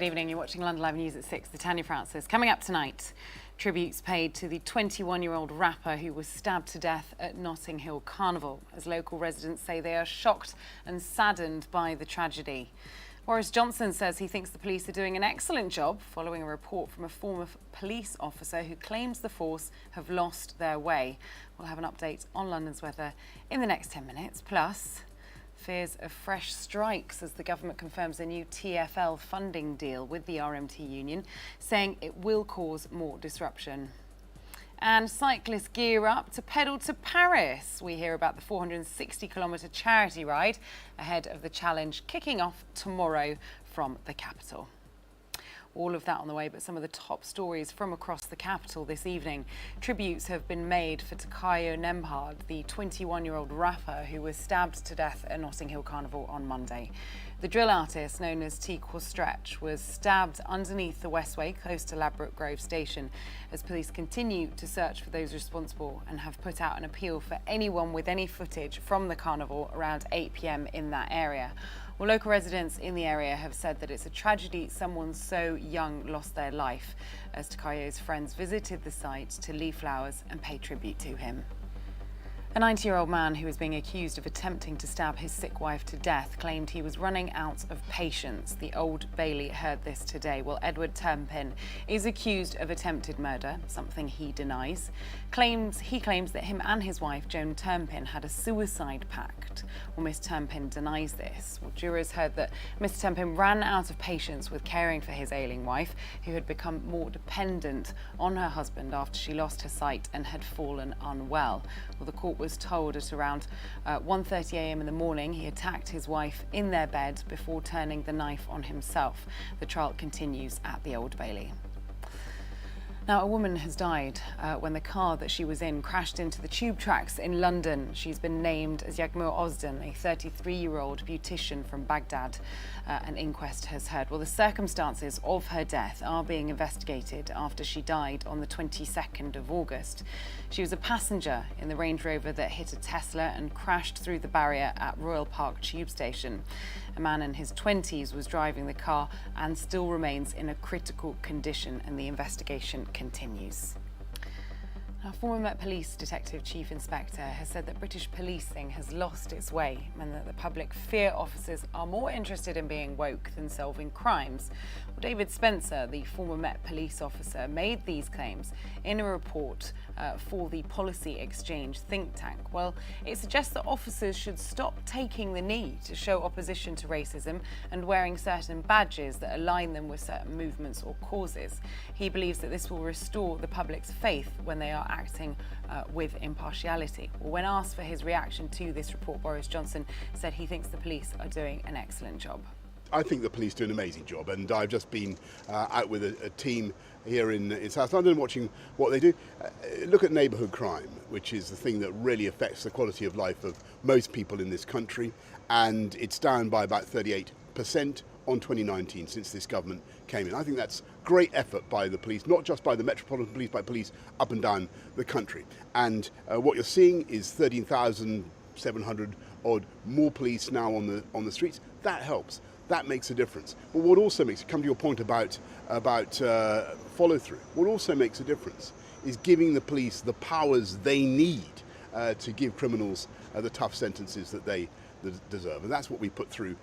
Good evening. You're watching London Live News at 6. The Tanya Francis. Coming up tonight, tributes paid to the 21-year-old rapper who was stabbed to death at Notting Hill Carnival, as local residents say they are shocked and saddened by the tragedy. Boris Johnson says he thinks the police are doing an excellent job, following a report from a former police officer who claims the force have lost their way. We'll have an update on London's weather in the next 10 minutes. Plus, fears of fresh strikes as the government confirms a new TfL funding deal with the RMT union, saying it will cause more disruption. And cyclists gear up to pedal to Paris. We hear about the 460-kilometre charity ride ahead of the challenge kicking off tomorrow from the capital. All of that on the way, but some of the top stories from across the capital this evening. Tributes have been made for Takayo Nembhard, the 21-year-old rapper who was stabbed to death at Notting Hill Carnival on Monday. The drill artist, known as T-Core Stretch, was stabbed underneath the Westway, close to Ladbroke Grove Station, as police continue to search for those responsible and have put out an appeal for anyone with any footage from the carnival around 8 p.m. in that area. Well, local residents in the area have said that it's a tragedy someone so young lost their life, as Takayo's friends visited the site to leave flowers and pay tribute to him. A 90-year-old man who is being accused of attempting to stab his sick wife to death claimed he was running out of patience. The Old Bailey heard this today. Well, Edward Turpin is accused of attempted murder, something he denies. He claims that him and his wife, Joan Turpin, had a suicide pact. Well, Miss Turpin denies this. Well, jurors heard that Mr. Turpin ran out of patience with caring for his ailing wife, who had become more dependent on her husband after she lost her sight and had fallen unwell. Well, the court was told at around 1:30 a.m. in the morning he attacked his wife in their bed before turning the knife on himself. The trial continues at the Old Bailey. Now, a woman has died when the car that she was in crashed into the tube tracks in London. She's been named as Yagmur Ozden, a 33-year-old beautician from Baghdad. An inquest has heard. Well, the circumstances of her death are being investigated after she died on the 22nd of August. She was a passenger in the Range Rover that hit a Tesla and crashed through the barrier at Royal Park tube station. A man in his 20s was driving the car and still remains in a critical condition, and the investigation continues. Now, former Met Police Detective Chief Inspector has said that British policing has lost its way and that the public fear officers are more interested in being woke than solving crimes. Well, David Spencer, the former Met Police officer, made these claims in a report for the Policy Exchange think tank. Well, it suggests that officers should stop taking the knee to show opposition to racism and wearing certain badges that align them with certain movements or causes. He believes that this will restore the public's faith when they are acting with impartiality. Well, when asked for his reaction to this report, Boris Johnson said he thinks the police are doing an excellent job. I think the police do an amazing job, and I've just been out with a team here in South London watching what they do. Look at neighbourhood crime, which is the thing that really affects the quality of life of most people in this country, and it's down by about 38% on 2019 since this government came in. I think that's great effort by the police, not just by the Metropolitan Police, by police up and down the country. And what you're seeing is 13,700 odd more police now on the streets. That helps. That makes a difference. But what also makes it, come to your point about follow through, what also makes a difference is giving the police the powers they need to give criminals the tough sentences that they deserve. And that's what we put through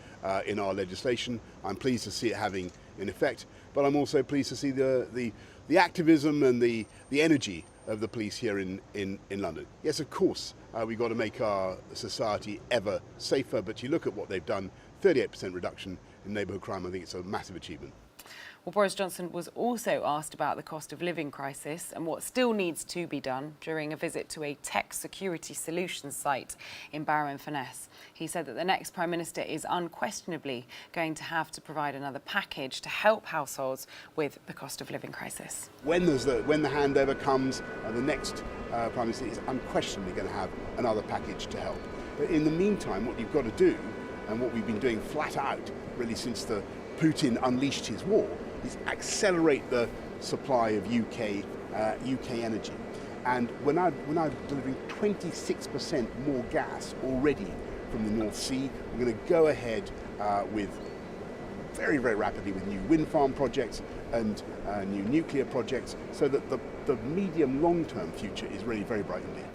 in our legislation. I'm pleased to see it having an effect, but I'm also pleased to see the activism and the energy of the police here in London. Yes, of course, we've got to make our society ever safer, but you look at what they've done, 38% reduction in neighbourhood crime. I think it's a massive achievement. Well, Boris Johnson was also asked about the cost of living crisis and what still needs to be done during a visit to a tech security solutions site in Barrow-in-Furness. He said that the next Prime Minister is unquestionably going to have to provide another package to help households with the cost of living crisis. When the handover comes, the next Prime Minister is unquestionably going to have another package to help. But in the meantime, what you've got to do, and what we've been doing flat out really since Putin unleashed his war, is accelerate the supply of UK energy. And we're now delivering 26% more gas already from the North Sea. We're going to go ahead with very, very rapidly with new wind farm projects and new nuclear projects, so that the medium long-term future is really very bright indeed.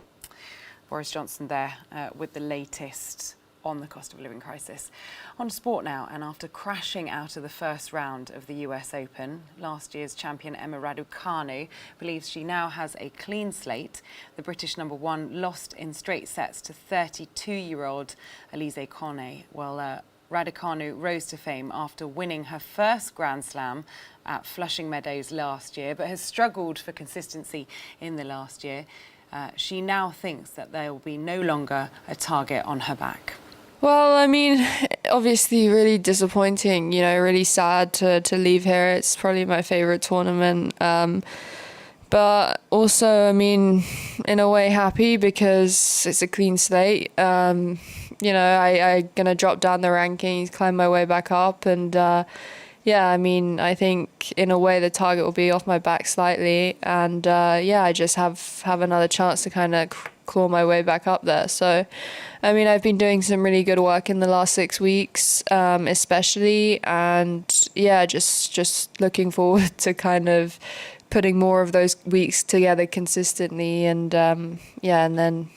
Boris Johnson there with the latest on the cost of living crisis. On sport now, and after crashing out of the first round of the US Open, last year's champion Emma Raducanu believes she now has a clean slate. The British number one lost in straight sets to 32-year-old Elise Cornet, while Radicanu rose to fame after winning her first Grand Slam at Flushing Meadows last year, but has struggled for consistency in the last year. She now thinks that there will be no longer a target on her back. Well, I mean, obviously really disappointing, really sad to leave here. It's probably my favourite tournament. But also, I mean, in a way happy because it's a clean slate. I'm going to drop down the rankings, climb my way back up. And I think in a way the target will be off my back slightly. And I just have another chance to kind of claw my way back up there. So, I mean, I've been doing some really good work in the last 6 weeks, especially. And just looking forward to kind of putting more of those weeks together consistently. And and then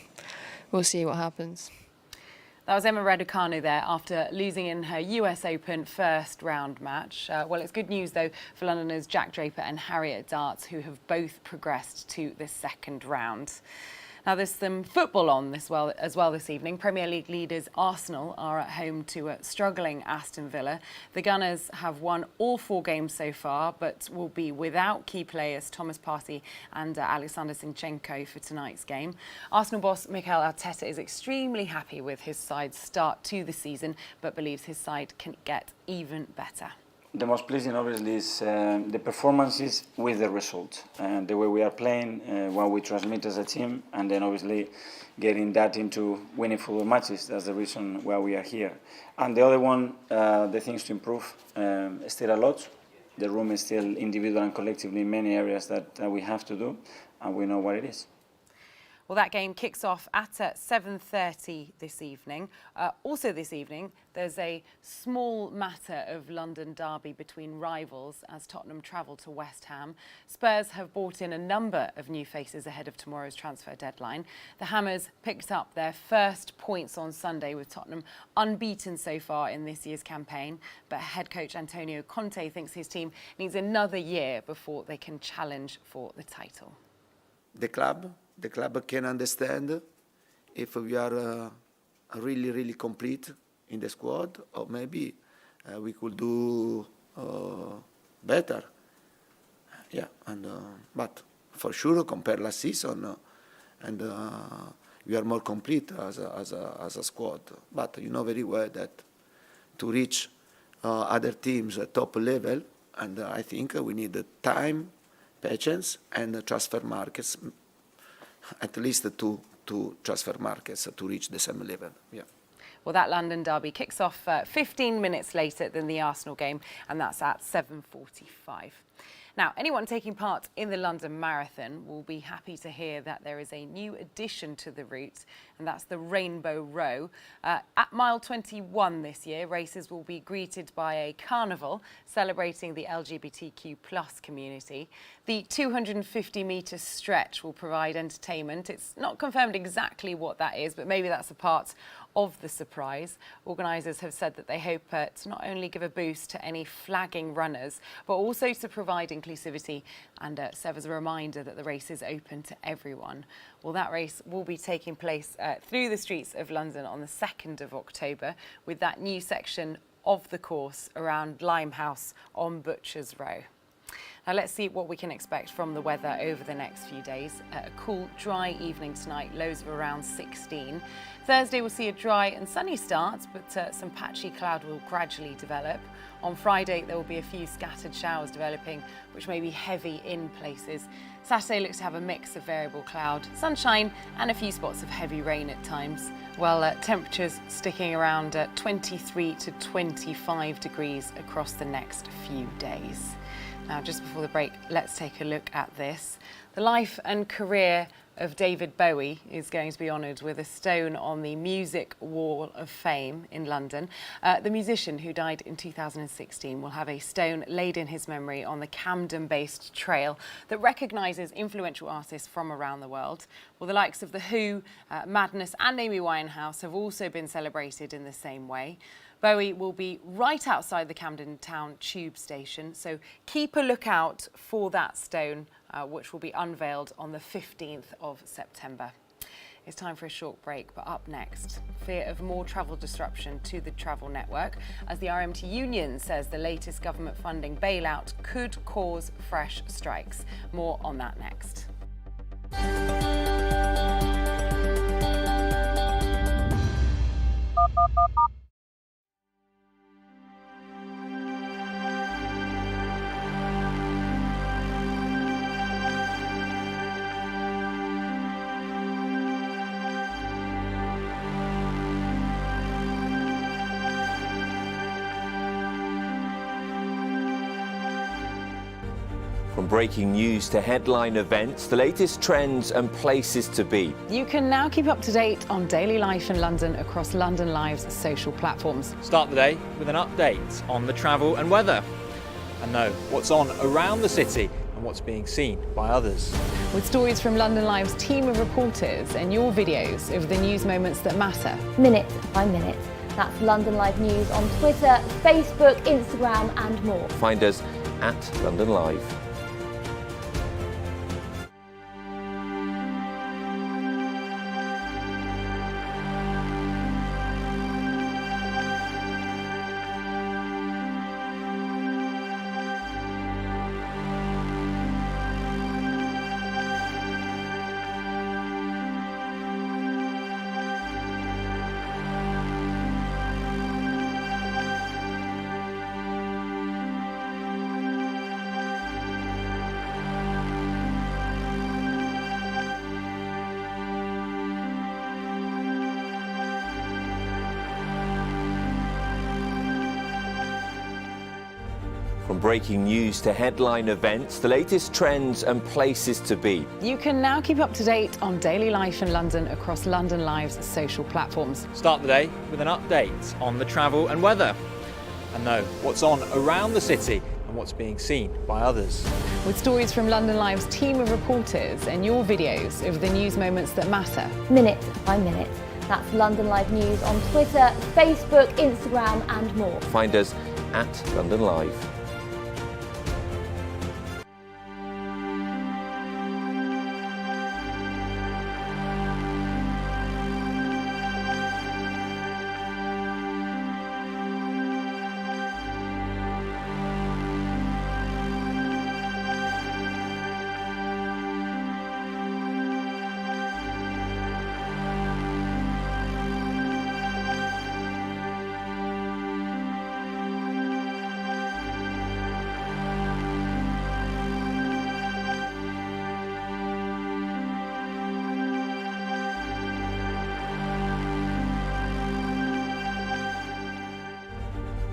we'll see what happens. That was Emma Raducanu there after losing in her US Open first round match. Well, it's good news, though, for Londoners Jack Draper and Harriet Darts, who have both progressed to the second round. Now, there's some football on as well this evening. Premier League leaders Arsenal are at home to struggling Aston Villa. The Gunners have won all 4 games so far, but will be without key players Thomas Partey and Alexander Zinchenko for tonight's game. Arsenal boss Mikel Arteta is extremely happy with his side's start to the season, but believes his side can get even better. The most pleasing, obviously, is the performances with the result, and the way we are playing, what we transmit as a team, and then obviously getting that into winning football matches. That's the reason why we are here. And the other one, the things to improve, still a lot. The room is still individual and collectively in many areas that we have to do, and we know what it is. Well, that game kicks off at 7:30 this evening. Also this evening, there's a small matter of London derby between rivals as Tottenham travel to West Ham. Spurs have brought in a number of new faces ahead of tomorrow's transfer deadline. The Hammers picked up their first points on Sunday, with Tottenham unbeaten so far in this year's campaign. But head coach Antonio Conte thinks his team needs another year before they can challenge for the title. The club can understand if we are really, really complete in the squad, or maybe we could do better. But for sure, compared last season, and we are more complete as a squad. But you know very well that to reach other teams at top level, and I think we need time, patience, and transfer markets. At least two transfer markets to reach the same level. Yeah. Well, that London derby kicks off 15 minutes later than the Arsenal game, and that's at 7:45. Now, anyone taking part in the London Marathon will be happy to hear that there is a new addition to the route, and that's the Rainbow Row. At mile 21 this year, racers will be greeted by a carnival celebrating the LGBTQ+ community. The 250-metre stretch will provide entertainment. It's not confirmed exactly what that is, but maybe that's a part of the surprise. Organisers have said that they hope to not only give a boost to any flagging runners, but also to provide inclusivity and serve as a reminder that the race is open to everyone. Well, that race will be taking place through the streets of London on the 2nd of October, with that new section of the course around Limehouse on Butchers Row. Now let's see what we can expect from the weather over the next few days. A cool, dry evening tonight, lows of around 16. Thursday we'll see a dry and sunny start, but some patchy cloud will gradually develop. On Friday there will be a few scattered showers developing, which may be heavy in places. Saturday looks to have a mix of variable cloud, sunshine and a few spots of heavy rain at times, while temperatures sticking around 23 to 25 degrees across the next few days. Now, just before the break, let's take a look at this. The life and career of David Bowie is going to be honoured with a stone on the Music Wall of Fame in London. The musician, who died in 2016, will have a stone laid in his memory on the Camden-based trail that recognises influential artists from around the world. Well, the likes of The Who, Madness and Amy Winehouse have also been celebrated in the same way. Bowie will be right outside the Camden Town Tube station, so keep a lookout for that stone, which will be unveiled on the 15th of September. It's time for a short break, but up next, fear of more travel disruption to the travel network, as the RMT union says the latest government funding bailout could cause fresh strikes. More on that next. From breaking news to headline events, the latest trends and places to be. You can now keep up to date on daily life in London across London Live's social platforms. Start the day with an update on the travel and weather, and know what's on around the city and what's being seen by others. With stories from London Live's team of reporters and your videos of the news moments that matter. Minute by minute. That's London Live News on Twitter, Facebook, Instagram and more. Find us at London Live. From breaking news to headline events, the latest trends and places to be. You can now keep up to date on daily life in London across London Live's social platforms. Start the day with an update on the travel and weather, and know what's on around the city and what's being seen by others. With stories from London Live's team of reporters and your videos of the news moments that matter. Minute by minute. That's London Live News on Twitter, Facebook, Instagram and more. Find us at London Live.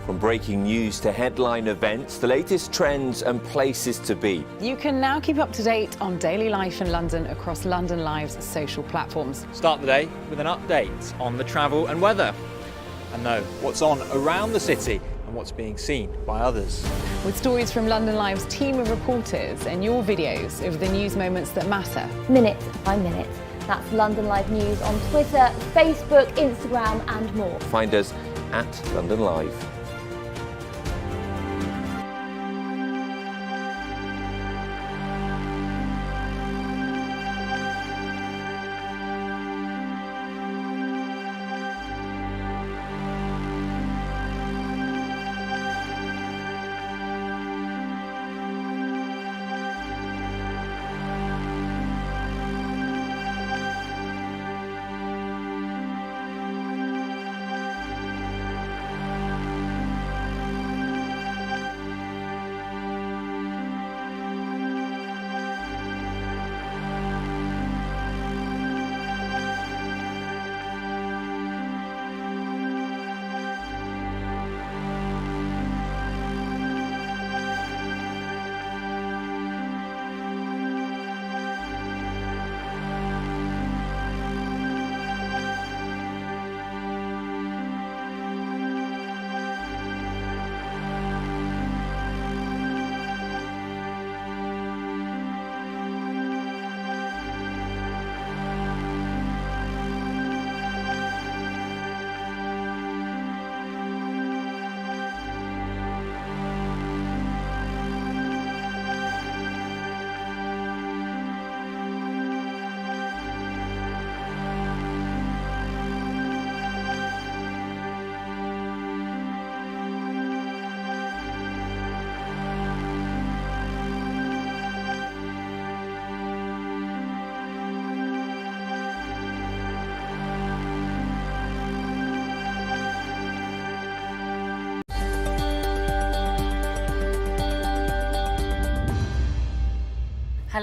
From breaking news to headline events, the latest trends and places to be. You can now keep up to date on daily life in London across London Live's social platforms. Start the day with an update on the travel and weather, and know what's on around the city and what's being seen by others. With stories from London Live's team of reporters and your videos of the news moments that matter. Minute by minute. That's London Live News on Twitter, Facebook, Instagram and more. Find us at London Live.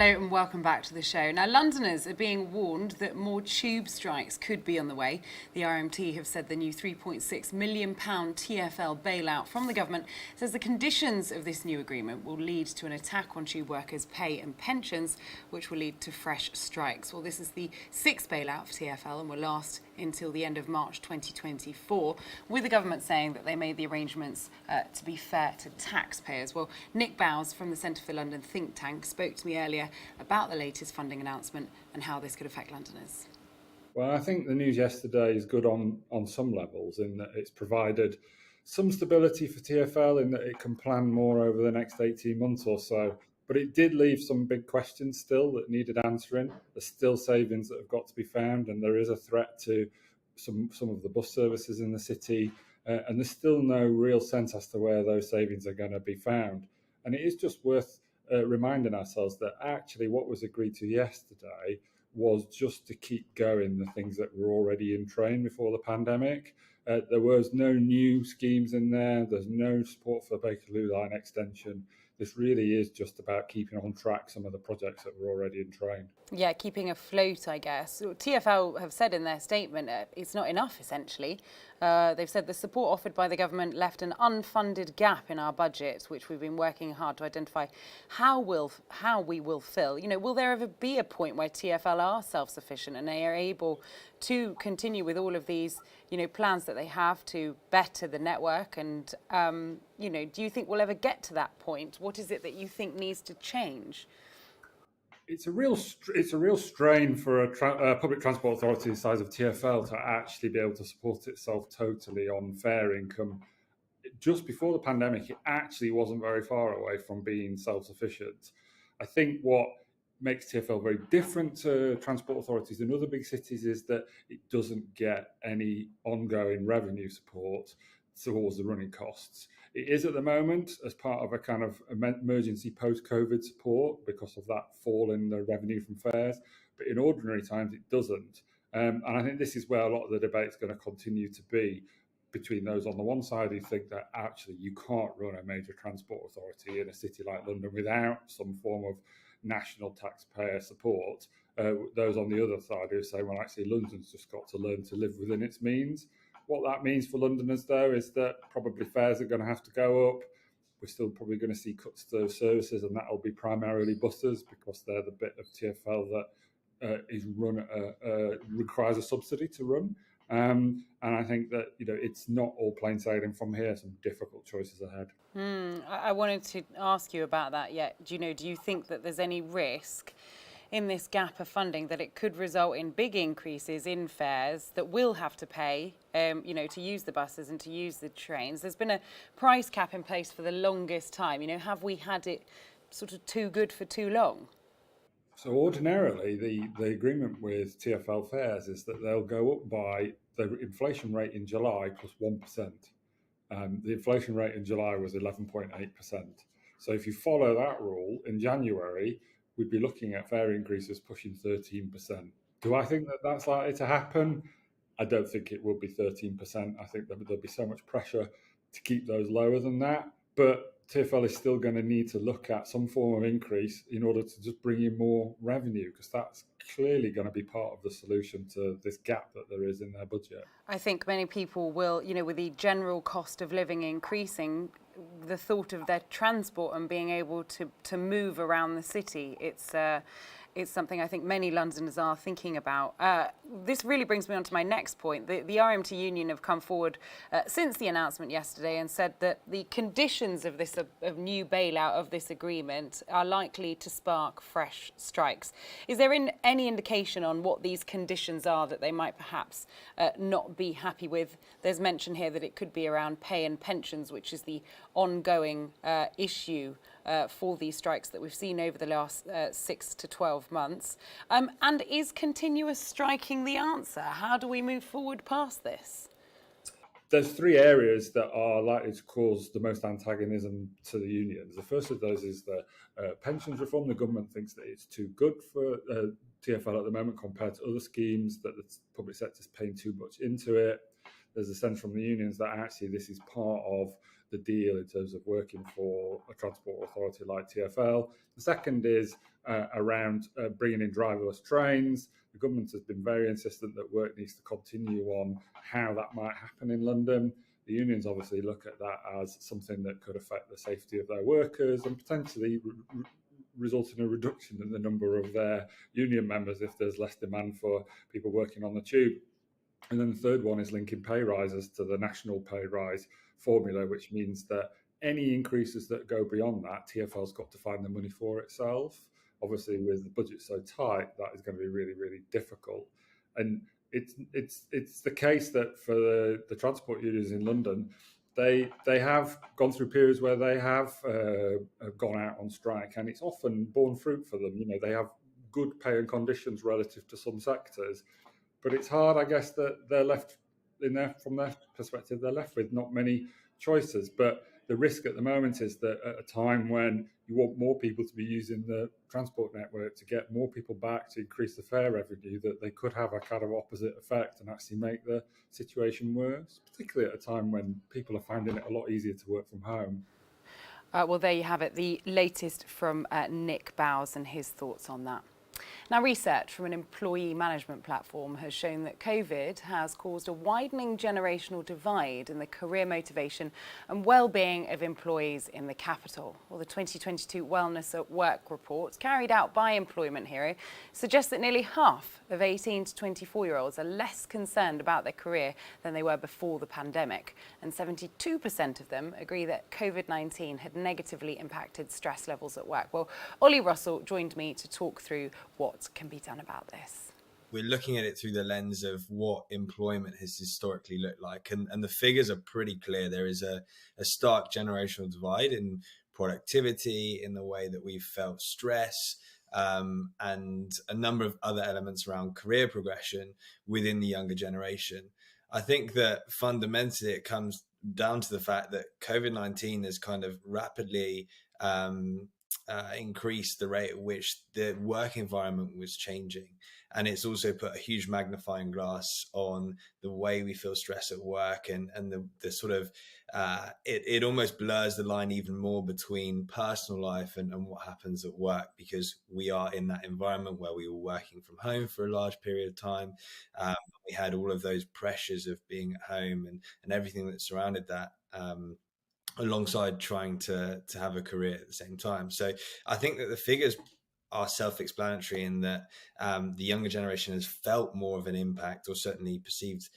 Hello and welcome back to the show. Now, Londoners are being warned that more tube strikes could be on the way. The RMT have said the new £3.6 million TfL bailout from the government says the conditions of this new agreement will lead to an attack on tube workers' pay and pensions, which will lead to fresh strikes. Well, this is the sixth bailout for TfL and will last until the end of March 2024, with the government saying that they made the arrangements to be fair to taxpayers. Well, Nick Bowes from the Centre for London think tank spoke to me earlier about the latest funding announcement and how this could affect Londoners. Well, I think the news yesterday is good on some levels in that it's provided some stability for TfL in that it can plan more over the next 18 months or so. But it did leave some big questions still that needed answering. There's still savings that have got to be found, and there is a threat to some of the bus services in the city. And there's still no real sense as to where those savings are going to be found. And it is just worth reminding ourselves that actually what was agreed to yesterday was just to keep going the things that were already in train before the pandemic. There was no new schemes in there. There's no support for Bakerloo line extension. This really is just about keeping on track some of the projects that were already in train. Yeah, keeping afloat, I guess. TfL have said in their statement it's not enough, essentially. They've said the support offered by the government left an unfunded gap in our budget, which we've been working hard to identify how we will fill. You know, will there ever be a point where TfL are self-sufficient and they are able to continue with all of these, plans that they have to better the network? And, do you think we'll ever get to that point? What is it that you think needs to change? It's a real strain for a public transport authority the size of TfL to actually be able to support itself totally on fare income. Just before the pandemic, it actually wasn't very far away from being self-sufficient. I think what makes TfL very different to transport authorities in other big cities is that it doesn't get any ongoing revenue support towards the running costs. It is at the moment as part of a kind of emergency post-COVID support because of that fall in the revenue from fares, but in ordinary times it doesn't. And I think this is where a lot of the debate is going to continue to be between those on the one side who think that actually you can't run a major transport authority in a city like London without some form of national taxpayer support. Those on the other side who say, well, actually London's just got to learn to live within its means. What that means for Londoners, though, is that probably fares are going to have to go up. We're still probably going to see cuts to those services, and that will be primarily buses because they're the bit of TfL that is run requires a subsidy to run. And I think that it's not all plain sailing from here. Some difficult choices ahead. I wanted to ask you about that. Do you think that there's any risk in this gap of funding that it could result in big increases in fares that we'll have to pay, to use the buses and to use the trains? There's been a price cap in place for the longest time. Have we had it sort of too good for too long? So ordinarily, the agreement with TfL fares is that they'll go up by the inflation rate in July plus 1%. The inflation rate in July was 11.8%. So if you follow that rule, in January, we'd be looking at fare increases pushing 13%. Do I think that that's likely to happen? I don't think it will be 13%. I think there'll be so much pressure to keep those lower than that. But TfL is still going to need to look at some form of increase in order to just bring in more revenue, because that's clearly going to be part of the solution to this gap that there is in their budget. I think many people will, with the general cost of living increasing, the thought of their transport and being able to move around the city, it's something I think many Londoners are thinking about. This really brings me on to my next point. The RMT union have come forward since the announcement yesterday and said that the conditions of this of new bailout of this agreement are likely to spark fresh strikes. Is there any indication on what these conditions are that they might perhaps not be happy with? There's mention here that it could be around pay and pensions, which is the ongoing issue for these strikes that we've seen over the last 6 to 12 months. And is continuous striking the answer? How do we move forward past this? There's three areas that are likely to cause the most antagonism to the unions. The first of those is the pensions reform. The government thinks that it's too good for TfL at the moment compared to other schemes, that the public sector's paying too much into it. There's a sense from the unions that actually this is part of the deal in terms of working for a transport authority like TfL. The second is around bringing in driverless trains. The government has been very insistent that work needs to continue on how that might happen in London. The unions obviously look at that as something that could affect the safety of their workers and potentially result in a reduction in the number of their union members if there's less demand for people working on the tube. And then the third one is linking pay rises to the national pay rise formula, which means that any increases that go beyond that, TfL's got to find the money for itself. Obviously, with the budget so tight, that is going to be really, really difficult. And it's the case that for the transport unions in London, they have gone through periods where they have gone out on strike, and it's often borne fruit for them. You know, they have good pay and conditions relative to some sectors, but it's hard, I guess, that they're left from their perspective, they're left with not many choices. But the risk at the moment is that at a time when you want more people to be using the transport network to get more people back to increase the fare revenue, that they could have a kind of opposite effect and actually make the situation worse, particularly at a time when people are finding it a lot easier to work from home. Well, there you have it, the latest from Nick Bowes and his thoughts on that. Now, research from an employee management platform has shown that COVID has caused a widening generational divide in the career motivation and well-being of employees in the capital. Well, the 2022 Wellness at Work report carried out by Employment Hero suggests that nearly half of 18 to 24-year-olds are less concerned about their career than they were before the pandemic. And 72% of them agree that COVID-19 had negatively impacted stress levels at work. Well, Ollie Russell joined me to talk through what can be done about this. We're looking at it through the lens of what employment has historically looked like. And the figures are pretty clear. There is a stark generational divide in productivity, in the way that we've felt stress, and a number of other elements around career progression within the younger generation. I think that fundamentally it comes down to the fact that COVID-19 has kind of rapidly increased the rate at which the work environment was changing. And it's also put a huge magnifying glass on the way we feel stress at work, and the sort of, it almost blurs the line even more between personal life and what happens at work, because we are in that environment where we were working from home for a large period of time. We had all of those pressures of being at home and everything that surrounded that. Alongside trying to have a career at the same time. So I think that the figures are self-explanatory in that the younger generation has felt more of an impact, or certainly perceived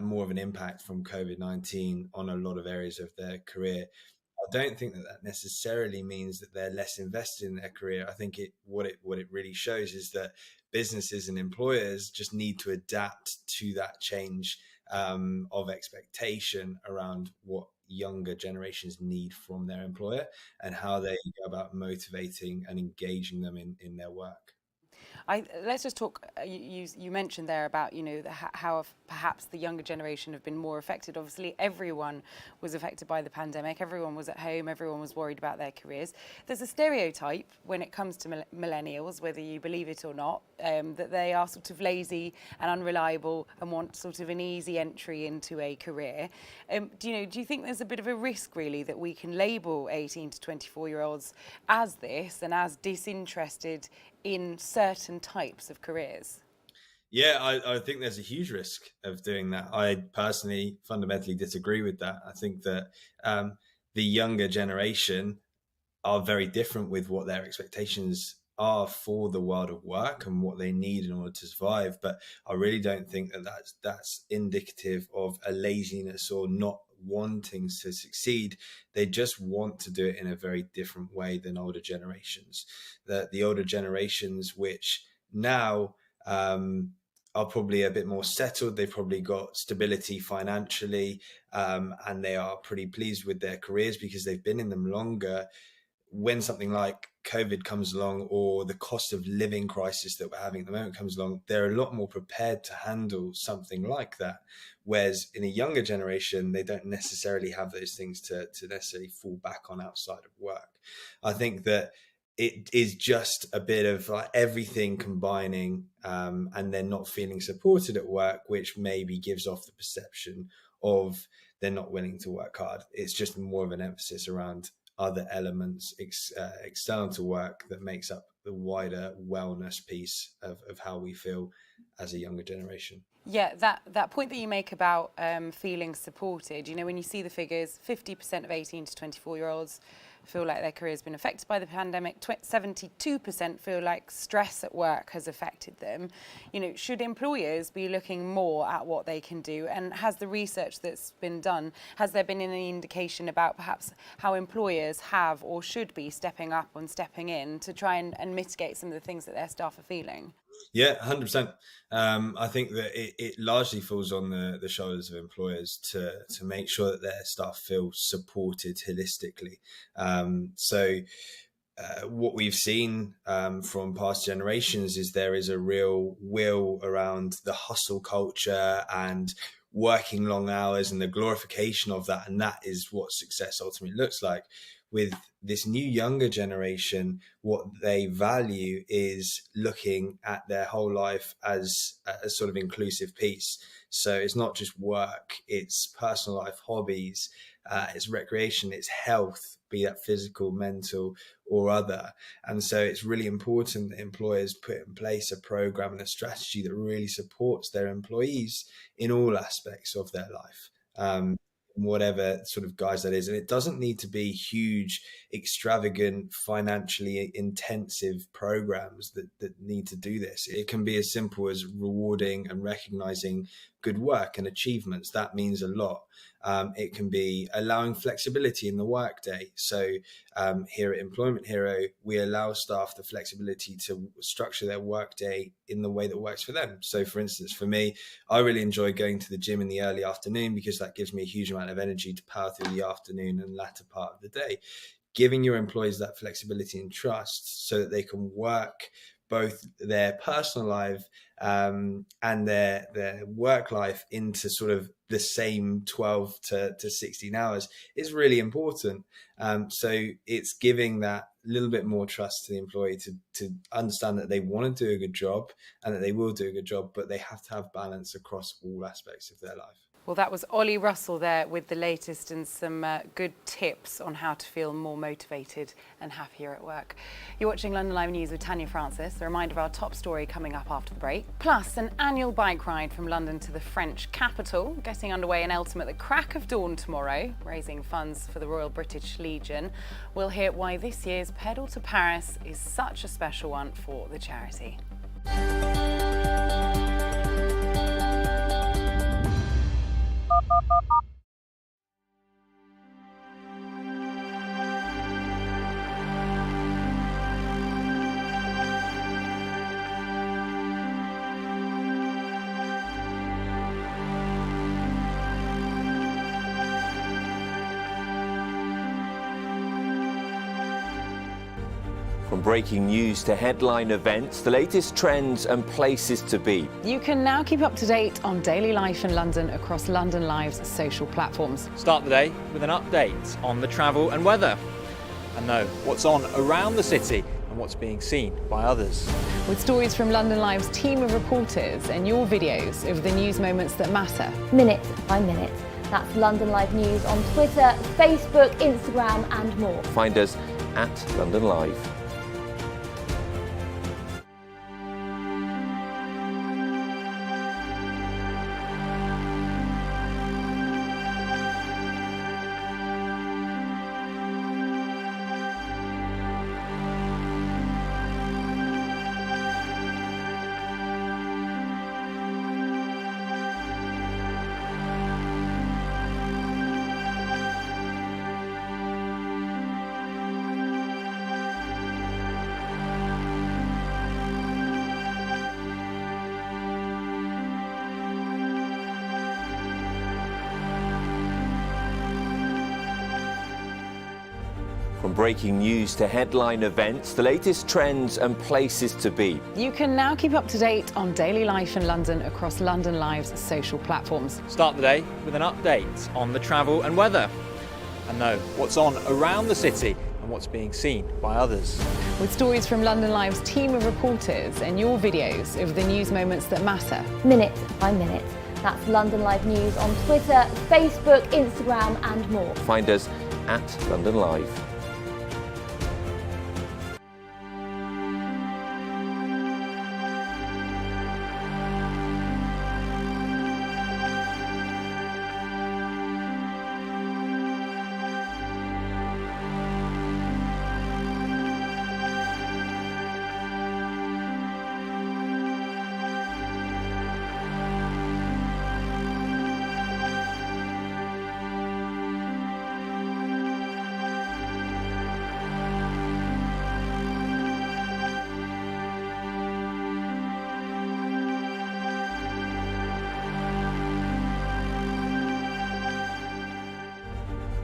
more of an impact from COVID-19 on a lot of areas of their career. I don't think that necessarily means that they're less invested in their career. I think what it really shows is that businesses and employers just need to adapt to that change of expectation around what younger generations need from their employer and how they go about motivating and engaging them in their work. Let's just talk, you mentioned there about, how perhaps the younger generation have been more affected. Obviously, everyone was affected by the pandemic. Everyone was at home. Everyone was worried about their careers. There's a stereotype when it comes to millennials, whether you believe it or not, that they are sort of lazy and unreliable and want sort of an easy entry into a career. Do you think there's a bit of a risk, really, that we can label 18 to 24-year-olds as this and as disinterested in certain types of careers? Yeah, I think there's a huge risk of doing that. I personally fundamentally disagree with that. I think that the younger generation are very different with what their expectations are for the world of work and what they need in order to survive. But I really don't think that that's indicative of a laziness or not wanting to succeed. They just want to do it in a very different way than older generations. The older generations, which now are probably a bit more settled, they've probably got stability financially, and they are pretty pleased with their careers because they've been in them longer. When something like COVID comes along, or the cost of living crisis that we're having at the moment comes along, they're a lot more prepared to handle something like that. Whereas in a younger generation, they don't necessarily have those things to necessarily fall back on outside of work. I think that it is just a bit of everything combining, and they're not feeling supported at work, which maybe gives off the perception of they're not willing to work hard. It's just more of an emphasis around other elements external to work that makes up the wider wellness piece of how we feel as a younger generation. Yeah, that point that you make about feeling supported, when you see the figures, 50% of 18 to 24-year-olds feel like their career has been affected by the pandemic, 72% feel like stress at work has affected them. Should employers be looking more at what they can do? And has the research that's been done, has there been any indication about perhaps how employers have or should be stepping up and stepping in to try and mitigate some of the things that their staff are feeling? Yeah, 100%. I think that it largely falls on the shoulders of employers to make sure that their staff feel supported holistically. What we've seen from past generations is there is a real will around the hustle culture and working long hours and the glorification of that. And that is what success ultimately looks like. With this new younger generation, what they value is looking at their whole life as a sort of inclusive piece. So it's not just work, it's personal life, hobbies, it's recreation, it's health, be that physical, mental or other. And so it's really important that employers put in place a program and a strategy that really supports their employees in all aspects of their life. Whatever sort of guise that is. And it doesn't need to be huge, extravagant, financially intensive programs that need to do this. It can be as simple as rewarding and recognizing good work and achievements. That means a lot. It can be allowing flexibility in the workday. So here at Employment Hero, we allow staff the flexibility to structure their workday in the way that works for them. So for instance, for me, I really enjoy going to the gym in the early afternoon because that gives me a huge amount of energy to power through the afternoon and latter part of the day. Giving your employees that flexibility and trust so that they can work both their personal life and their work life into sort of the same 12 to 16 hours is really important. So it's giving that little bit more trust to the employee to understand that they want to do a good job and that they will do a good job, but they have to have balance across all aspects of their life. Well, that was Ollie Russell there with the latest and some good tips on how to feel more motivated and happier at work. You're watching London Live News with Tanya Francis. A reminder of our top story coming up after the break. Plus, an annual bike ride from London to the French capital, getting underway in Eltham at the crack of dawn tomorrow, raising funds for the Royal British Legion. We'll hear why this year's Pedal to Paris is such a special one for the charity. From breaking news to headline events, the latest trends and places to be. You can now keep up to date on daily life in London across London Live's social platforms. Start the day with an update on the travel and weather, and know what's on around the city and what's being seen by others. With stories from London Live's team of reporters and your videos of the news moments that matter. Minute by minute. That's London Live News on Twitter, Facebook, Instagram and more. Find us at London Live. From breaking news to headline events, the latest trends and places to be. You can now keep up to date on daily life in London across London Live's social platforms. Start the day with an update on the travel and weather, and know what's on around the city and what's being seen by others. With stories from London Live's team of reporters and your videos of the news moments that matter. Minute by minute. That's London Live News on Twitter, Facebook, Instagram and more. Find us at London Live.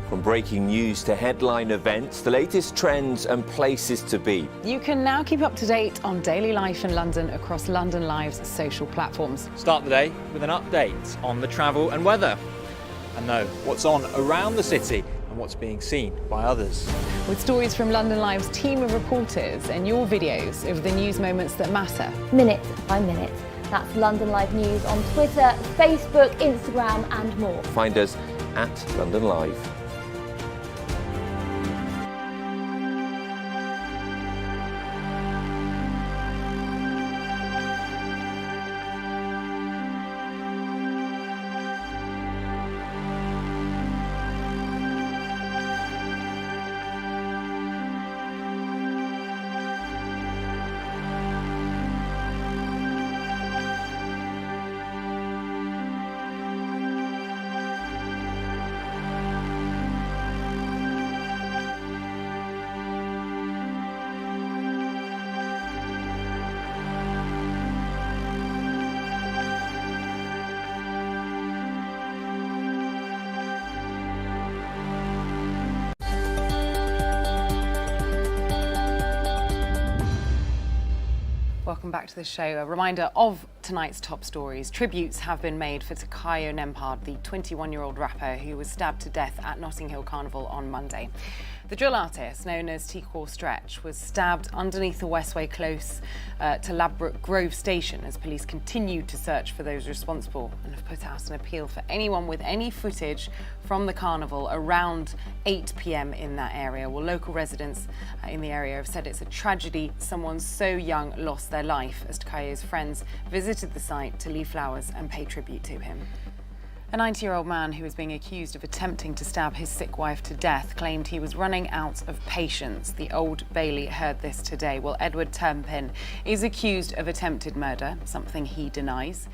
From breaking news to headline events, the latest trends and places to be. You can now keep up to date on daily life in London across London Live's social platforms. Start the day with an update on the travel and weather. And know what's on around the city and what's being seen by others. With stories from London Live's team of reporters and your videos of the news moments that matter. Minute by minute. That's London Live News on Twitter, Facebook, Instagram and more. Find us at London Live. Welcome back to the show. A reminder of tonight's top stories. Tributes have been made for Takayo Nempard, the 21-year-old rapper who was stabbed to death at Notting Hill Carnival on Monday. The drill artist, known as T-Core Stretch, was stabbed underneath the Westway close to Ladbroke Grove Station as police continued to search for those responsible and have put out an appeal for anyone with any footage from the carnival around 8 p.m. in that area. Well, local residents in the area have said it's a tragedy someone so young lost their life as Takayo's friends visited the site to leave flowers and pay tribute to him. A 90-year-old man who is being accused of attempting to stab his sick wife to death claimed he was running out of patience. The Old Bailey heard this today. Well, Edward Turpin is accused of attempted murder, something he denies.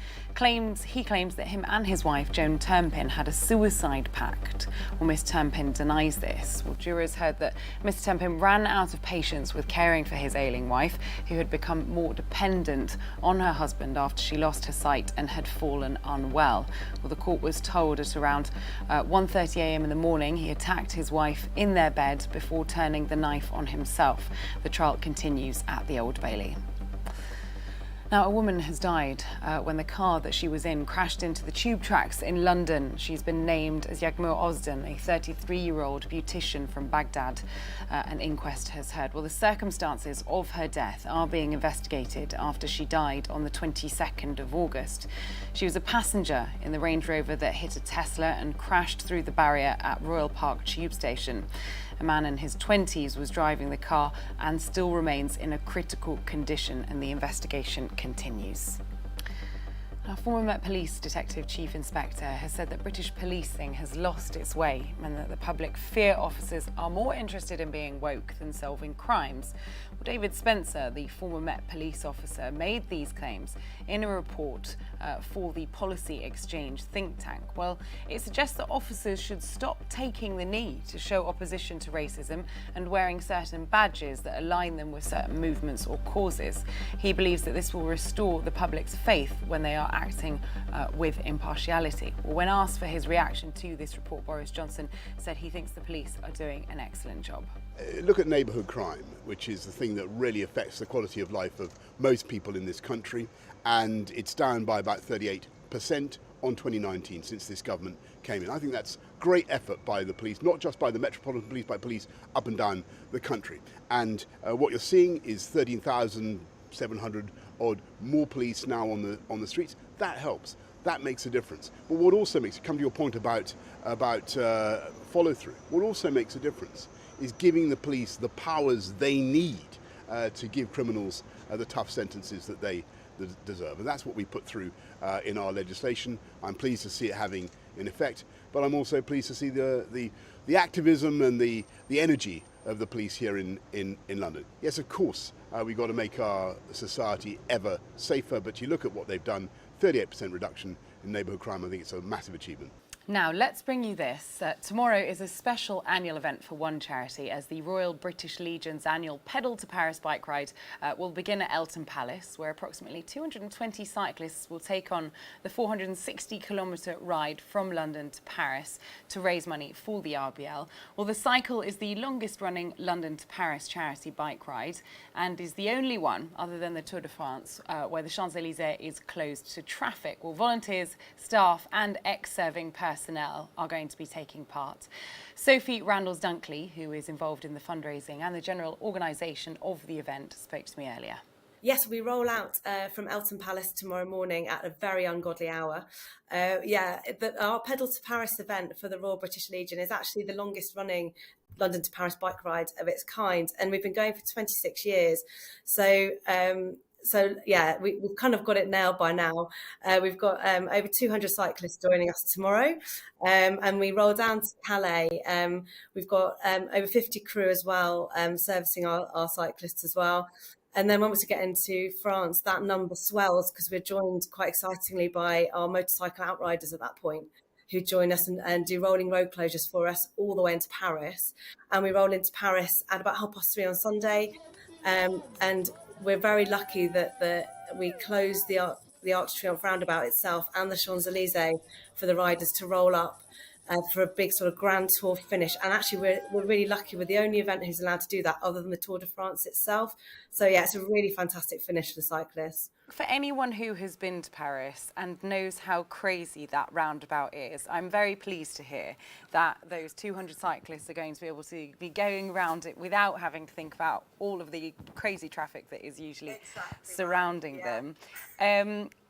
He claims that him and his wife, Joan Turpin, had a suicide pact. Well, Miss Turpin denies this. Well, jurors heard that Mr. Turpin ran out of patience with caring for his ailing wife, who had become more dependent on her husband after she lost her sight and had fallen unwell. Well, the court was told at around 1:30 a.m. in the morning he attacked his wife in their bed before turning the knife on himself. The trial continues at the Old Bailey. Now, a woman has died when the car that she was in crashed into the tube tracks in London. She's been named as Yagmur Ozden, a 33-year-old beautician from Baghdad. An inquest has heard. Well, the circumstances of her death are being investigated after she died on the 22nd of August. She was a passenger in the Range Rover that hit a Tesla and crashed through the barrier at Royal Park Tube Station. A man in his 20s was driving the car and still remains in a critical condition, and the investigation continues. Now, former Met Police Detective Chief Inspector has said that British policing has lost its way and that the public fear officers are more interested in being woke than solving crimes. Well, David Spencer, the former Met Police officer, made these claims in a report for the Policy Exchange think tank. Well, it suggests that officers should stop taking the knee to show opposition to racism and wearing certain badges that align them with certain movements or causes. He believes that this will restore the public's faith when they are acting with impartiality. Well, when asked for his reaction to this report, Boris Johnson said he thinks the police are doing an excellent job. Look at neighbourhood crime, which is the thing that really affects the quality of life of most people in this country, and it's down by about 38% on 2019 since this government came in. I think that's great effort by the police, not just by the Metropolitan Police, by police up and down the country. And what you're seeing is 13,700 odd more police now on the streets. That helps. That makes a difference. But what also makes, come to your point about follow through, what also makes a difference is giving the police the powers they need to give criminals the tough sentences that they deserve. And that's what we put through in our legislation. I'm pleased to see it having an effect, but I'm also pleased to see the activism and the energy of the police here in London. Yes, of course, we've got to make our society ever safer, but you look at what they've done, 38% reduction in neighbourhood crime. I think it's a massive achievement. Now, let's bring you this. Tomorrow is a special annual event for one charity, as the Royal British Legion's annual Pedal to Paris bike ride will begin at Eltham Palace, where approximately 220 cyclists will take on the 460-kilometre ride from London to Paris to raise money for the RBL. Well, the cycle is the longest-running London to Paris charity bike ride and is the only one, other than the Tour de France, where the Champs-Élysées is closed to traffic. Well, volunteers, staff and ex-serving personnel are going to be taking part. Sophie Randalls-Dunkley, who is involved in the fundraising and the general organisation of the event, spoke to me earlier. Yes, we roll out from Eltham Palace tomorrow morning at a very ungodly hour. Our Pedal to Paris event for the Royal British Legion is actually the longest running London to Paris bike ride of its kind, and we've been going for 26 years. So we've kind of got it nailed by now. We've got over 200 cyclists joining us tomorrow, and we roll down to Calais. We've got over 50 crew as well, servicing our cyclists as well. And then when we get into France, that number swells because we're joined quite excitingly by our motorcycle outriders at that point, who join us and do rolling road closures for us all the way into Paris. And we roll into Paris at about 3:30 on Sunday. And we're very lucky that we close the Arc de Triomphe roundabout itself and the Champs-Élysées for the riders to roll up for a big sort of grand tour finish. And actually, we're really lucky. We're the only event who's allowed to do that other than the Tour de France itself. So yeah, it's a really fantastic finish for the cyclists. For anyone who has been to Paris and knows how crazy that roundabout is, I'm very pleased to hear that those 200 cyclists are going to be able to be going around it without having to think about all of the crazy traffic that is usually surrounding them.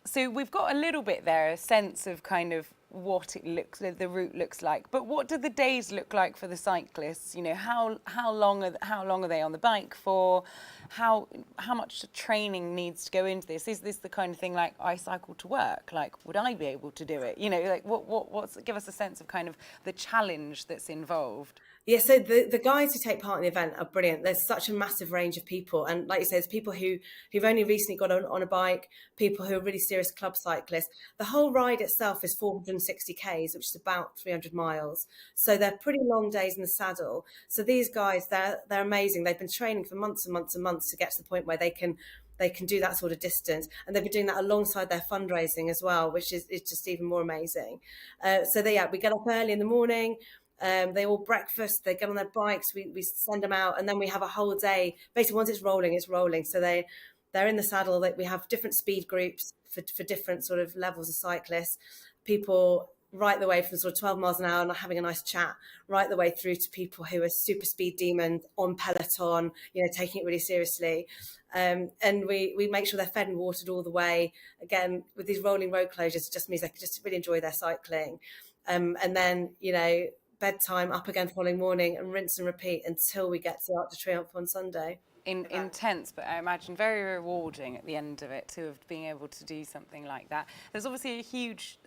So we've got a little bit there, a sense of kind of what the route looks like. But what do the days look like for the cyclists? You know, how long are they on the bike for? How much training needs to go into this? Is this the kind of thing like I cycle to work? Like, would I be able to do it? You know, like what's give us a sense of kind of the challenge that's involved. Yeah, so the guys who take part in the event are brilliant. There's such a massive range of people. And like you say, there's people who've only recently got on a bike, people who are really serious club cyclists. The whole ride itself is 460 Ks, which is about 300 miles. So they're pretty long days in the saddle. So these guys, they're amazing. They've been training for months and months and months to get to the point where they can do that sort of distance. And they've been doing that alongside their fundraising as well, which is just even more amazing. We get up early in the morning. They all breakfast, they get on their bikes, we send them out, and then we have a whole day. Basically, once it's rolling, it's rolling. So they're in the saddle. We have different speed groups for different sort of levels of cyclists. People right the way from sort of 12 miles an hour and having a nice chat, right the way through to people who are super speed demons on peloton, you know, taking it really seriously. And we make sure they're fed and watered all the way. Again, with these rolling road closures, it just means they can just really enjoy their cycling. And then, you know, bedtime, up again following morning, and rinse and repeat until we get to Arc de Triomphe on Sunday. Intense, but I imagine very rewarding at the end of it to have been able to do something like that. There's obviously a huge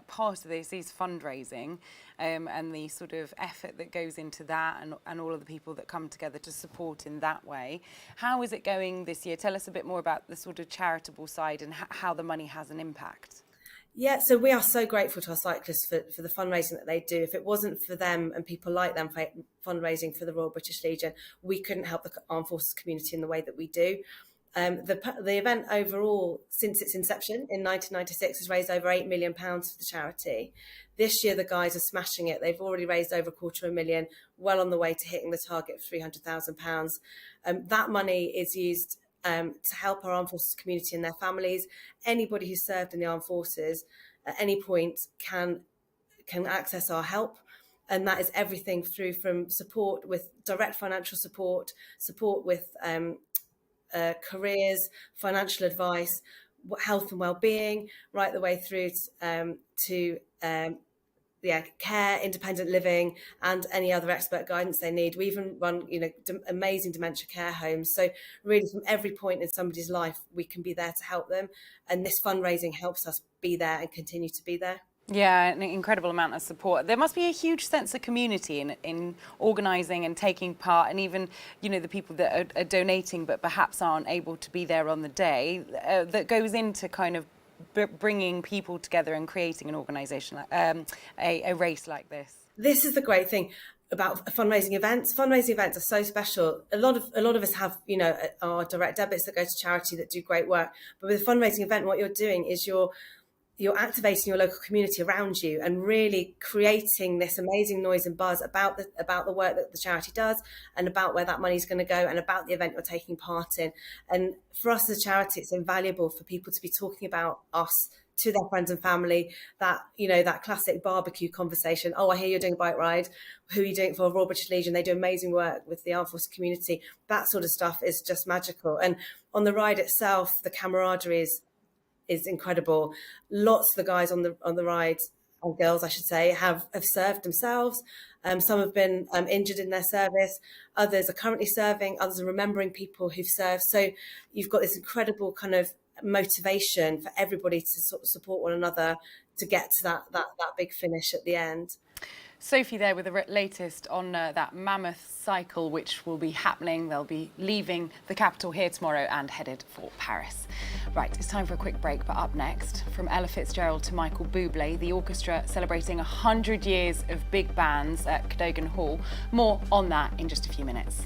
part of this is fundraising and the sort of effort that goes into that and all of the people that come together to support in that way. How is it going this year? Tell us a bit more about the sort of charitable side and how the money has an impact. Yeah, so we are so grateful to our cyclists for the fundraising that they do. If it wasn't for them and people like them fundraising for the Royal British Legion, we couldn't help the armed forces community in the way that we do. The event overall, since its inception in 1996, has raised over £8 million for the charity. This year, the guys are smashing it. They've already raised over £250,000, well on the way to hitting the target of £300,000. That money is used to help our armed forces community and their families. Anybody who's served in the armed forces at any point can access our help. And that is everything through from support with direct financial support with careers, financial advice. health and well-being, right the way through to care, independent living, and any other expert guidance they need. We even run, amazing dementia care homes. So really, from every point in somebody's life, we can be there to help them. And this fundraising helps us be there and continue to be there. Yeah, an incredible amount of support. There must be a huge sense of community in organising and taking part, and even, the people that are donating but perhaps aren't able to be there on the day, that goes into kind of bringing people together and creating an organisation, a race like this. This is the great thing about fundraising events. Fundraising events are so special. A lot of us have, our direct debits that go to charity that do great work. But with a fundraising event, what you're doing is you're activating your local community around you and really creating this amazing noise and buzz about the work that the charity does and about where that money is going to go and about the event you're taking part in. And for us as a charity, it's invaluable for people to be talking about us to their friends and family, that, that classic barbecue conversation. Oh, I hear you're doing a bike ride. Who are you doing it for? Royal British Legion. They do amazing work with the armed forces community. That sort of stuff is just magical. And on the ride itself, the camaraderie is incredible. Lots of the guys on the ride, or girls I should say, have served themselves. Some have been injured in their service. Others are currently serving. Others are remembering people who've served. So you've got this incredible kind of motivation for everybody to sort of support one another to get to that big finish at the end. Sophie there with the latest on that mammoth cycle, which will be happening. They'll be leaving the capital here tomorrow and headed for Paris. Right, it's time for a quick break, but up next, from Ella Fitzgerald to Michael Bublé, the orchestra celebrating 100 years of big bands at Cadogan Hall. More on that in just a few minutes.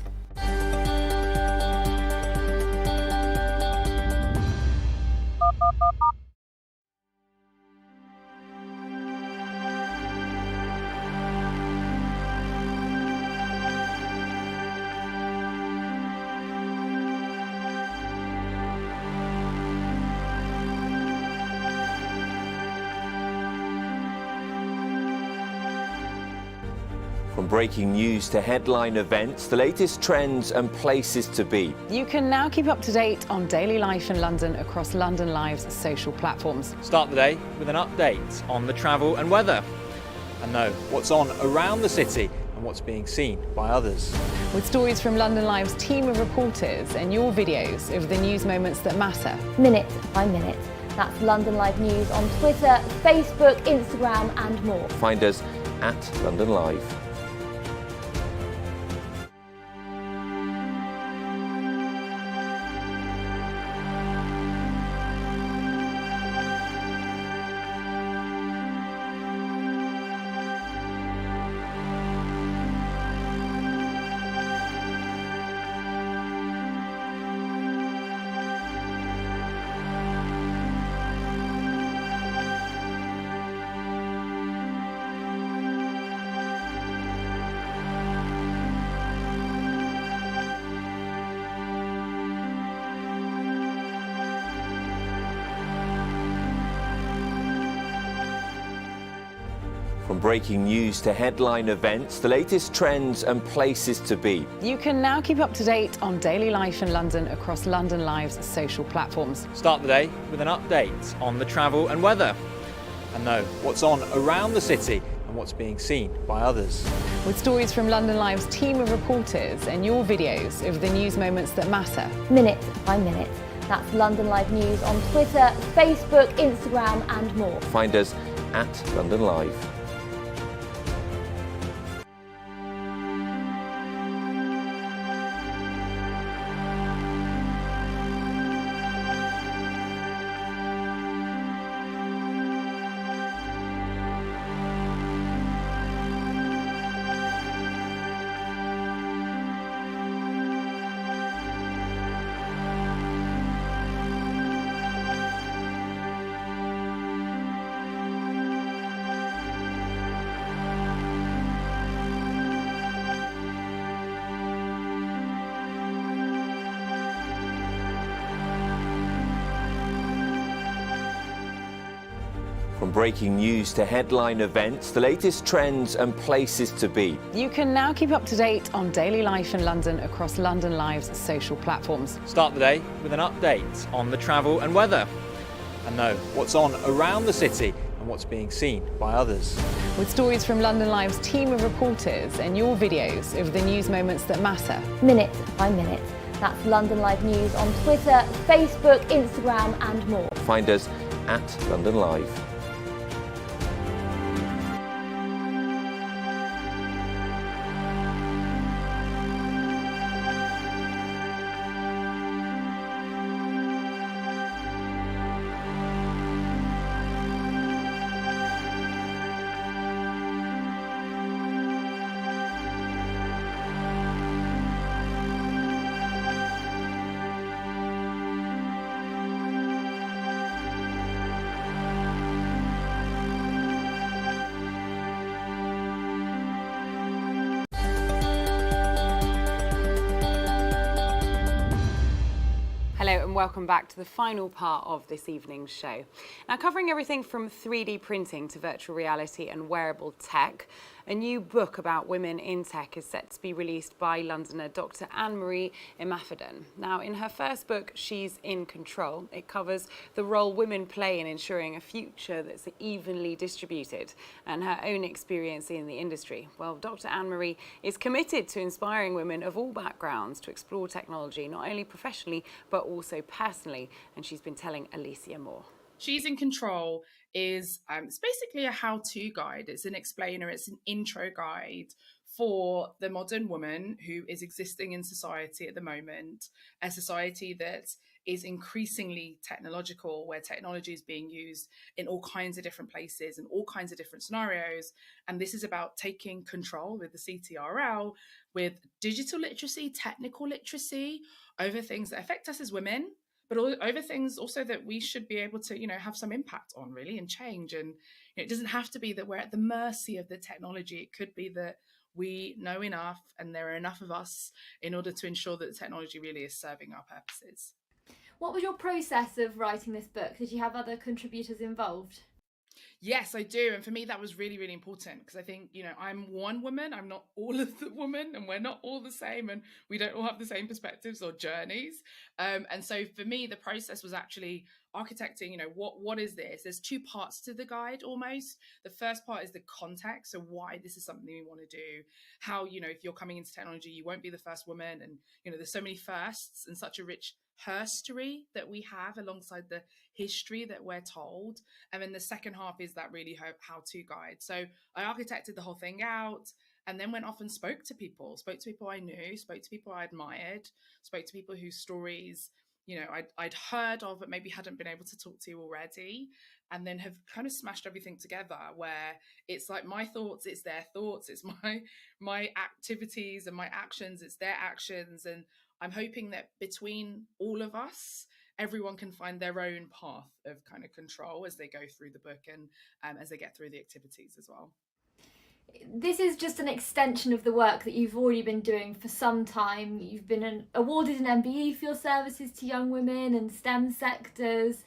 From breaking news to headline events, the latest trends and places to be. You can now keep up to date on daily life in London across London Live's social platforms. Start the day with an update on the travel and weather, and know what's on around the city and what's being seen by others. With stories from London Live's team of reporters and your videos of the news moments that matter. Minute by minute. That's London Live News on Twitter, Facebook, Instagram and more. Find us at London Live. From breaking news to headline events, the latest trends and places to be. You can now keep up to date on daily life in London across London Live's social platforms. Start the day with an update on the travel and weather, and know what's on around the city and what's being seen by others. With stories from London Live's team of reporters and your videos of the news moments that matter. Minute by minute. That's London Live News on Twitter, Facebook, Instagram and more. Find us at London Live. From breaking news to headline events, the latest trends and places to be. You can now keep up to date on daily life in London across London Live's social platforms. Start the day with an update on the travel and weather, and know what's on around the city and what's being seen by others. With stories from London Live's team of reporters and your videos of the news moments that matter. Minute by minute. That's London Live News on Twitter, Facebook, Instagram and more. Find us at London Live. Hello and welcome back to the final part of this evening's show. Now, covering everything from 3D printing to virtual reality and wearable tech, a new book about women in tech is set to be released by Londoner Dr. Anne-Marie Imafidon. Now, in her first book, She's in Control, it covers the role women play in ensuring a future that's evenly distributed and her own experience in the industry. Well, Dr. Anne-Marie is committed to inspiring women of all backgrounds to explore technology, not only professionally, but also personally. And she's been telling Alicia more. She's in Control is it's basically a how-to guide. It's an explainer, it's an intro guide for the modern woman who is existing in society at the moment, a society that is increasingly technological, where technology is being used in all kinds of different places and all kinds of different scenarios. And this is about taking control with the CTRL, with digital literacy, technical literacy over things that affect us as women, but over things also that we should be able to, have some impact on, really, and change. And it doesn't have to be that we're at the mercy of the technology. It could be that we know enough and there are enough of us in order to ensure that the technology really is serving our purposes. What was your process of writing this book? Did you have other contributors involved? Yes, I do. And for me, that was really, really important because I think, I'm one woman. I'm not all of the women and we're not all the same and we don't all have the same perspectives or journeys. And so for me, the process was actually architecting, what is this? There's two parts to the guide almost. The first part is the context. So why this is something we want to do, how, if you're coming into technology, you won't be the first woman. And, there's so many firsts and such a rich herstory that we have alongside the history that we're told. And then the second half is that really how-to guide. So I architected the whole thing out and then went off and spoke to people I knew, spoke to people I admired, spoke to people whose stories, I'd heard of, but maybe hadn't been able to talk to already, and then have kind of smashed everything together where it's like my thoughts, it's their thoughts, it's my activities and my actions, it's their actions. And I'm hoping that between all of us, everyone can find their own path of kind of control as they go through the book and as they get through the activities as well. This is just an extension of the work that you've already been doing for some time. You've been awarded an MBE for your services to young women and STEM sectors.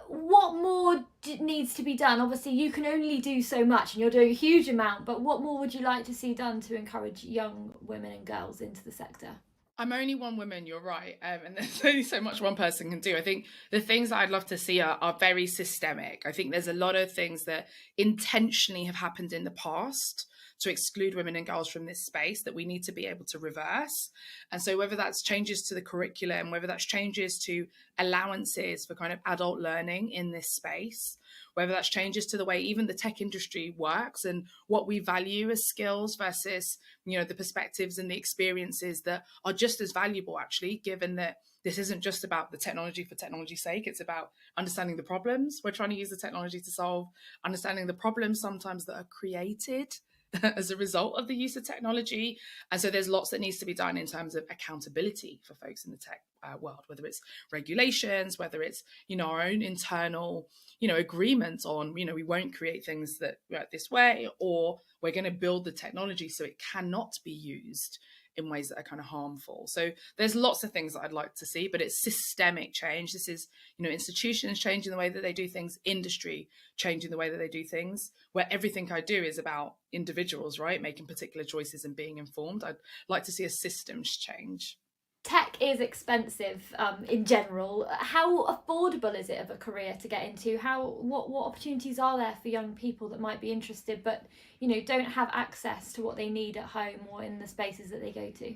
What more needs to be done? Obviously, you can only do so much and you're doing a huge amount, but what more would you like to see done to encourage young women and girls into the sector? I'm only one woman, you're right, and there's only so much one person can do. I think the things that I'd love to see are very systemic. I think there's a lot of things that intentionally have happened in the past to exclude women and girls from this space that we need to be able to reverse. And so whether that's changes to the curriculum, whether that's changes to allowances for kind of adult learning in this space, whether that's changes to the way even the tech industry works and what we value as skills versus, the perspectives and the experiences that are just as valuable, actually, given that this isn't just about the technology for technology's sake. It's about understanding the problems we're trying to use the technology to solve, understanding the problems sometimes that are created as a result of the use of technology. And so there's lots that needs to be done in terms of accountability for folks in the tech world, whether it's regulations, whether it's, our own internal, agreements on, we won't create things that work this way, or we're going to build the technology so it cannot be used in ways that are kind of harmful. So there's lots of things that I'd like to see, but it's systemic change. This is, institutions changing the way that they do things, industry changing the way that they do things, where everything I do is about individuals, right? Making particular choices and being informed. I'd like to see a systems change. tech is expensive in general. How affordable is it of a career to get into? What opportunities are there for young people that might be interested but don't have access to what they need at home or in the spaces that they go to?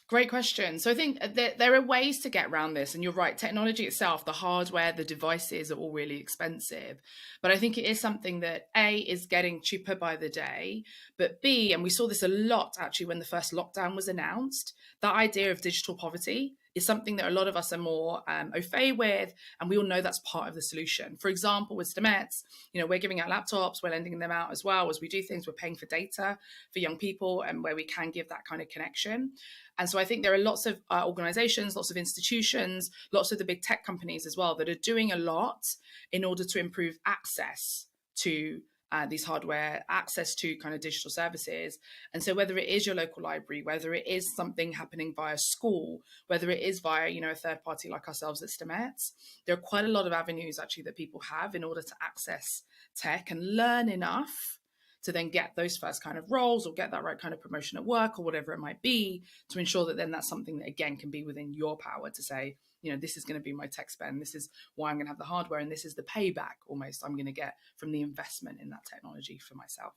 Great question. So I think there are ways to get around this, and you're right, technology itself, the hardware, the devices are all really expensive. But I think it is something that A, is getting cheaper by the day, but B, and we saw this a lot actually when the first lockdown was announced, that idea of digital poverty is something that a lot of us are more au fait with, and we all know that's part of the solution. For example, with Stemets, we're giving out laptops, we're lending them out as well. As we do things, we're paying for data for young people and where we can give that kind of connection. And so I think there are lots of organizations, lots of institutions, lots of the big tech companies as well that are doing a lot in order to improve access to these hardware, access to kind of digital services. And so whether it is your local library, whether it is something happening via school, whether it is via, a third party like ourselves at Stemets, there are quite a lot of avenues actually that people have in order to access tech and learn enough to then get those first kind of roles or get that right kind of promotion at work or whatever it might be, to ensure that then that's something that, again, can be within your power to say, this is going to be my tech spend, this is why I'm going to have the hardware, and this is the payback almost I'm going to get from the investment in that technology for myself.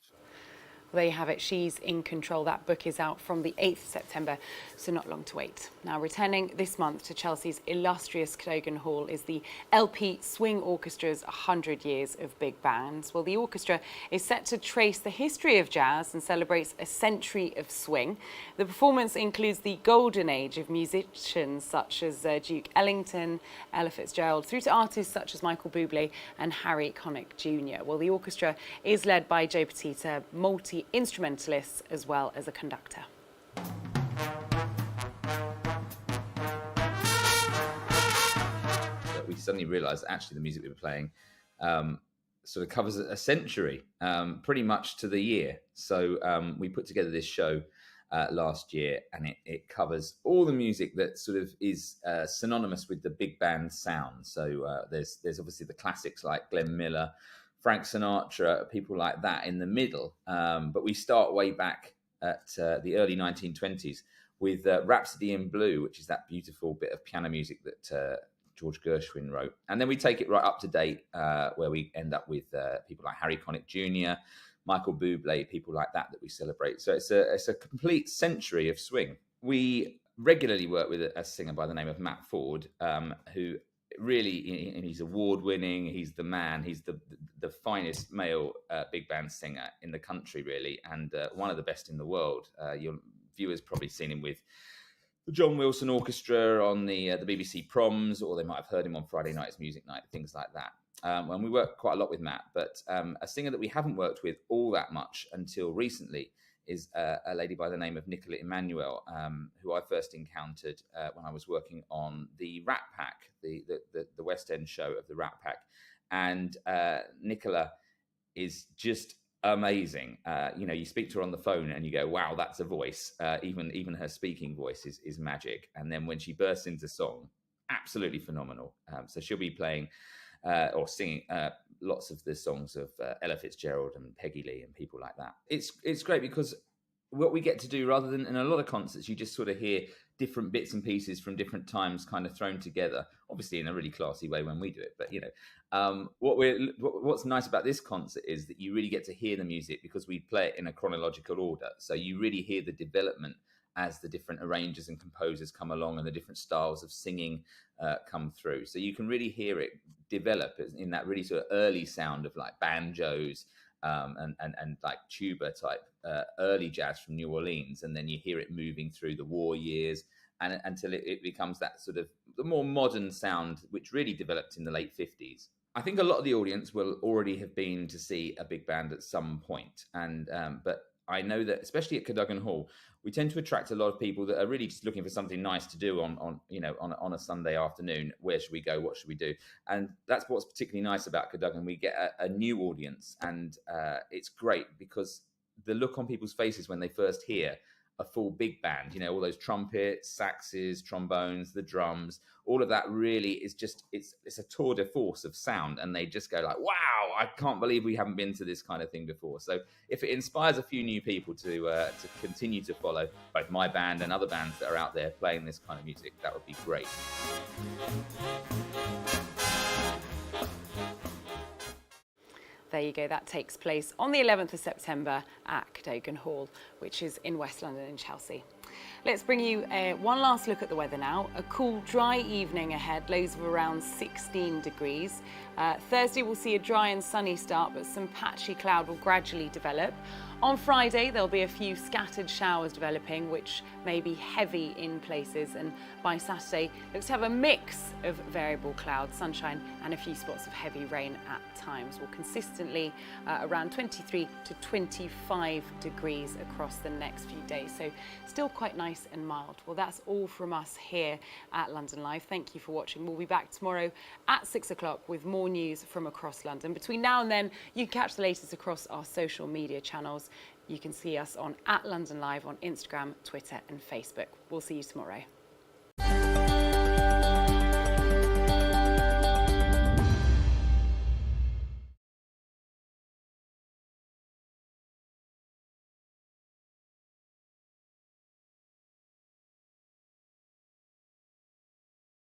Well, there you have it. She's in Control. That book is out from the 8th of September, so not long to wait. Now, returning this month to Chelsea's illustrious Cadogan Hall is the LP Swing Orchestra's 100 Years of Big Bands. Well, the orchestra is set to trace the history of jazz and celebrates a century of swing. The performance includes the golden age of musicians such as Duke Ellington, Ella Fitzgerald, through to artists such as Michael Bublé and Harriet Jr. Well, the orchestra is led by Joe Petita, multi-instrumentalists as well as a conductor. We suddenly realised actually the music we were playing sort of covers a century, pretty much to the year. So we put together this show last year, and it covers all the music that sort of is synonymous with the big band sound. So there's obviously the classics like Glenn Miller, Frank Sinatra, people like that in the middle. But we start way back at the early 1920s with Rhapsody in Blue, which is that beautiful bit of piano music that George Gershwin wrote. And then we take it right up to date, where we end up with people like Harry Connick Jr., Michael Bublé, people like that we celebrate. So it's a complete century of swing. We regularly work with a singer by the name of Matt Ford, who really, and he's award-winning. He's the man. He's the finest male big band singer in the country, really, and one of the best in the world. Your viewers probably seen him with the John Wilson Orchestra on the BBC Proms, or they might have heard him on Friday Night's Music Night, things like that. And we work quite a lot with Matt, but a singer that we haven't worked with all that much until recently is a lady by the name of Nicola Emmanuel, who I first encountered when I was working on the Rat Pack, the West End show of the Rat Pack. And Nicola is just amazing. You speak to her on the phone and you go, wow, that's a voice. Even her speaking voice is magic. And then when she bursts into song, absolutely phenomenal. So she'll be playing or singing lots of the songs of Ella Fitzgerald and Peggy Lee and people like that. It's great because what we get to do, rather than in a lot of concerts, you just sort of hear different bits and pieces from different times kind of thrown together, obviously in a really classy way when we do it. But, what's nice about this concert is that you really get to hear the music because we play it in a chronological order. So you really hear the development as the different arrangers and composers come along and the different styles of singing come through. So you can really hear it develop in that really sort of early sound of like banjos and like tuba type early jazz from New Orleans. And then you hear it moving through the war years and until it becomes that sort of the more modern sound, which really developed in the late 50s. I think a lot of the audience will already have been to see a big band at some point. But I know that especially at Cadogan Hall, we tend to attract a lot of people that are really just looking for something nice to do on a Sunday afternoon. Where should we go? What should we do? And that's what's particularly nice about Cadogan. We get a new audience, and it's great because the look on people's faces when they first hear a full big band, you know, all those trumpets, saxes, trombones, the drums, all of that really is just, it's a tour de force of sound, and they just go like, wow, I can't believe we haven't been to this kind of thing before. So if it inspires a few new people to continue to follow both my band and other bands that are out there playing this kind of music, that would be great. There you go, that takes place on the 11th of September at Cadogan Hall, which is in West London in Chelsea. Let's bring you one last look at the weather now. A cool, dry evening ahead, lows of around 16 degrees. Thursday we'll see a dry and sunny start, but some patchy cloud will gradually develop. On Friday, there'll be a few scattered showers developing, which may be heavy in places. And by Saturday, looks to have a mix of variable clouds, sunshine, and a few spots of heavy rain at times. We'll consistently around 23 to 25 degrees across the next few days. So still quite nice and mild. Well, that's all from us here at London Live. Thank you for watching. We'll be back tomorrow at 6 o'clock with more news from across London. Between now and then, you can catch the latest across our social media channels. You can see us on @LondonLive on Instagram, Twitter and Facebook. We'll see you tomorrow.